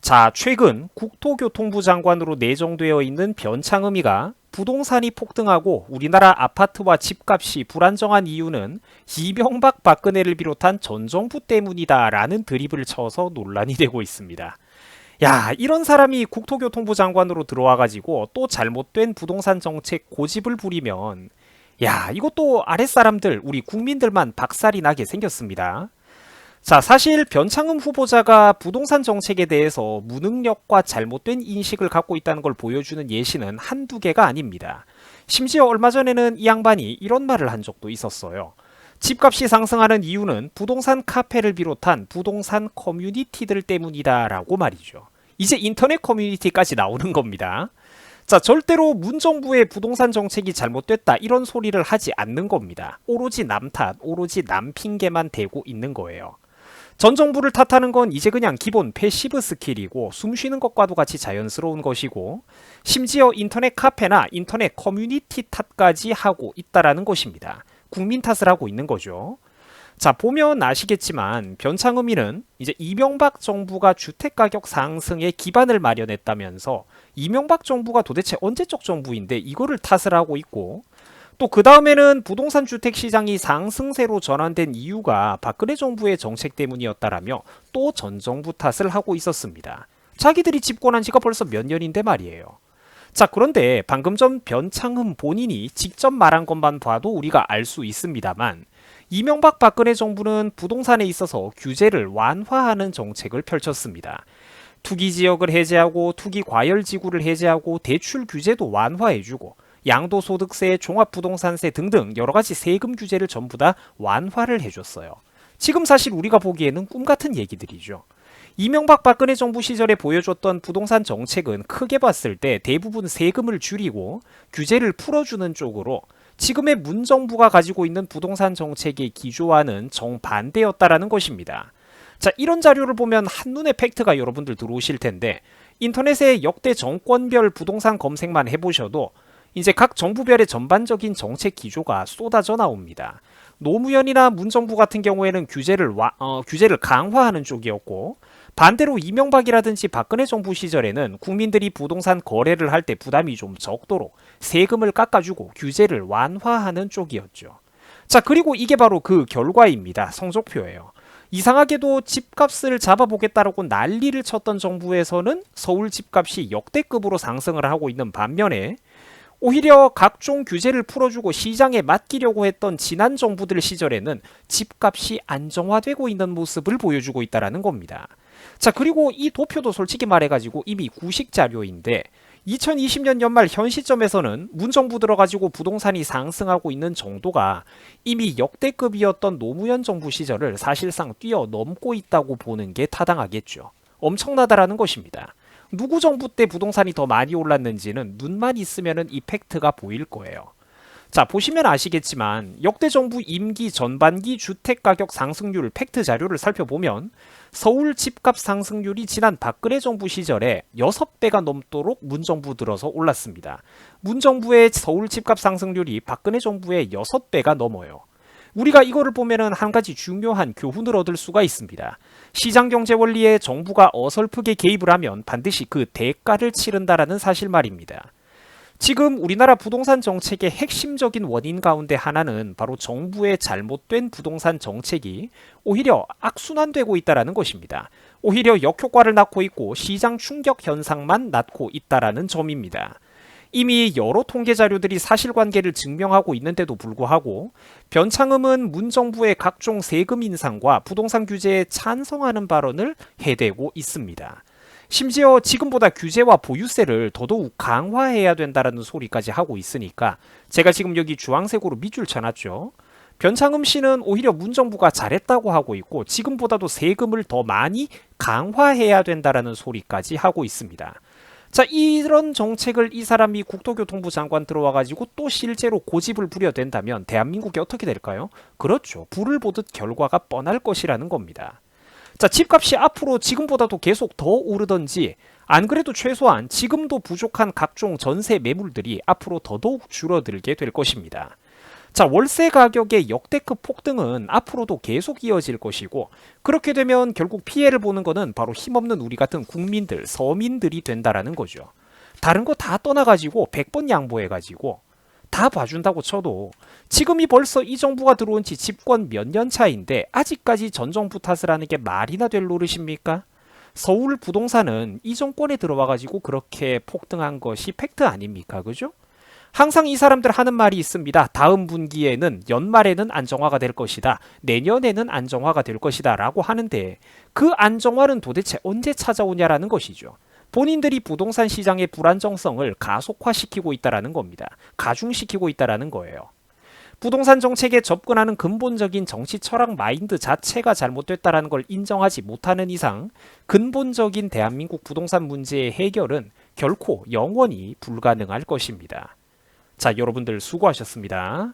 자, 최근 국토교통부 장관으로 내정되어 있는 변창흠이가 부동산이 폭등하고 우리나라 아파트와 집값이 불안정한 이유는 이명박 박근혜를 비롯한 전 정부 때문이다라는 드립을 쳐서 논란이 되고 있습니다. 야, 이런 사람이 국토교통부 장관으로 들어와가지고 또 잘못된 부동산 정책 고집을 부리면 야, 이것도 아랫사람들, 우리 국민들만 박살이 나게 생겼습니다. 자, 사실 변창흠 후보자가 부동산 정책에 대해서 무능력과 잘못된 인식을 갖고 있다는 걸 보여주는 예시는 한두 개가 아닙니다. 심지어 얼마 전에는 이 양반이 이런 말을 한 적도 있었어요. 집값이 상승하는 이유는 부동산 카페를 비롯한 부동산 커뮤니티들 때문이다 라고 말이죠. 이제 인터넷 커뮤니티까지 나오는 겁니다. 자, 절대로 문정부의 부동산 정책이 잘못됐다 이런 소리를 하지 않는 겁니다. 오로지 남 탓, 오로지 남 핑계만 대고 있는 거예요. 전 정부를 탓하는 건 이제 그냥 기본 패시브 스킬이고 숨쉬는 것과도 같이 자연스러운 것이고 심지어 인터넷 카페나 인터넷 커뮤니티 탓까지 하고 있다라는 것입니다. 국민 탓을 하고 있는 거죠. 자, 보면 아시겠지만 변창흠이는 이제 이명박 정부가 주택가격 상승에 기반을 마련했다면서 이명박 정부가 도대체 언제적 정부인데 이거를 탓을 하고 있고 또 그 다음에는 부동산 주택 시장이 상승세로 전환된 이유가 박근혜 정부의 정책 때문이었다라며 또 전 정부 탓을 하고 있었습니다. 자기들이 집권한 지가 벌써 몇 년인데 말이에요. 자, 그런데 방금 전 변창흠 본인이 직접 말한 것만 봐도 우리가 알 수 있습니다만 이명박 박근혜 정부는 부동산에 있어서 규제를 완화하는 정책을 펼쳤습니다. 투기 지역을 해제하고 투기 과열 지구를 해제하고 대출 규제도 완화해주고 양도소득세, 종합부동산세 등등 여러가지 세금 규제를 전부 다 완화를 해줬어요. 지금 사실 우리가 보기에는 꿈같은 얘기들이죠. 이명박 박근혜 정부 시절에 보여줬던 부동산 정책은 크게 봤을 때 대부분 세금을 줄이고 규제를 풀어주는 쪽으로 지금의 문정부가 가지고 있는 부동산 정책의 기조와는 정반대였다라는 것입니다. 자, 이런 자료를 보면 한눈에 팩트가 여러분들 들어오실 텐데 인터넷에 역대 정권별 부동산 검색만 해보셔도 이제 각 정부별의 전반적인 정책 기조가 쏟아져 나옵니다. 노무현이나 문정부 같은 경우에는 규제를 강화하는 쪽이었고 반대로 이명박이라든지 박근혜 정부 시절에는 국민들이 부동산 거래를 할 때 부담이 좀 적도록 세금을 깎아주고 규제를 완화하는 쪽이었죠. 자, 그리고 이게 바로 그 결과입니다. 성적표예요. 이상하게도 집값을 잡아보겠다라고 난리를 쳤던 정부에서는 서울 집값이 역대급으로 상승을 하고 있는 반면에 오히려 각종 규제를 풀어주고 시장에 맡기려고 했던 지난 정부들 시절에는 집값이 안정화되고 있는 모습을 보여주고 있다는 겁니다. 자, 그리고 이 도표도 솔직히 말해가지고 이미 구식 자료인데 2020년 연말 현 시점에서는 문정부 들어가지고 부동산이 상승하고 있는 정도가 이미 역대급이었던 노무현 정부 시절을 사실상 뛰어넘고 있다고 보는 게 타당하겠죠. 엄청나다라는 것입니다. 누구 정부 때 부동산이 더 많이 올랐는지는 눈만 있으면 이 팩트가 보일 거예요. 자, 보시면 아시겠지만 역대 정부 임기 전반기 주택가격 상승률 팩트 자료를 살펴보면 서울 집값 상승률이 지난 박근혜 정부 시절에 6배가 넘도록 문정부 들어서 올랐습니다. 문정부의 서울 집값 상승률이 박근혜 정부의 6배가 넘어요. 우리가 이거를 보면은 한 가지 중요한 교훈을 얻을 수가 있습니다. 시장경제 원리에 정부가 어설프게 개입을 하면 반드시 그 대가를 치른다라는 사실 말입니다. 지금 우리나라 부동산 정책의 핵심적인 원인 가운데 하나는 바로 정부의 잘못된 부동산 정책이 오히려 악순환되고 있다는 것입니다. 오히려 역효과를 낳고 있고 시장 충격 현상만 낳고 있다는 점입니다. 이미 여러 통계 자료들이 사실관계를 증명하고 있는데도 불구하고 변창흠은 문정부의 각종 세금 인상과 부동산 규제에 찬성하는 발언을 해대고 있습니다. 심지어 지금보다 규제와 보유세를 더더욱 강화해야 된다는 소리까지 하고 있으니까 제가 지금 여기 주황색으로 밑줄 쳐놨죠. 변창흠 씨는 오히려 문정부가 잘했다고 하고 있고 지금보다도 세금을 더 많이 강화해야 된다는 소리까지 하고 있습니다. 자, 이런 정책을 이 사람이 국토교통부 장관 들어와가지고 또 실제로 고집을 부려댄다면 대한민국이 어떻게 될까요? 그렇죠. 불을 보듯 결과가 뻔할 것이라는 겁니다. 자, 집값이 앞으로 지금보다도 계속 더 오르던지 안 그래도 최소한 지금도 부족한 각종 전세 매물들이 앞으로 더더욱 줄어들게 될 것입니다. 자, 월세 가격의 역대급 폭등은 앞으로도 계속 이어질 것이고, 그렇게 되면 결국 피해를 보는 것은 바로 힘없는 우리 같은 국민들, 서민들이 된다라는 거죠. 다른 거 다 떠나가지고 100번 양보해가지고 다 봐준다고 쳐도 지금이 벌써 이 정부가 들어온 지 집권 몇 년 차인데 아직까지 전 정부 탓을 하는 게 말이나 될 노릇입니까? 서울 부동산은 이 정권에 들어와가지고 그렇게 폭등한 것이 팩트 아닙니까? 그죠? 항상 이 사람들 하는 말이 있습니다. 다음 분기에는 연말에는 안정화가 될 것이다. 내년에는 안정화가 될 것이다. 라고 하는데 그 안정화는 도대체 언제 찾아오냐라는 것이죠. 본인들이 부동산 시장의 불안정성을 가속화시키고 있다라는 겁니다. 가중시키고 있다라는 거예요. 부동산 정책에 접근하는 근본적인 정치 철학 마인드 자체가 잘못됐다라는 걸 인정하지 못하는 이상 근본적인 대한민국 부동산 문제의 해결은 결코 영원히 불가능할 것입니다. 자, 여러분들 수고하셨습니다.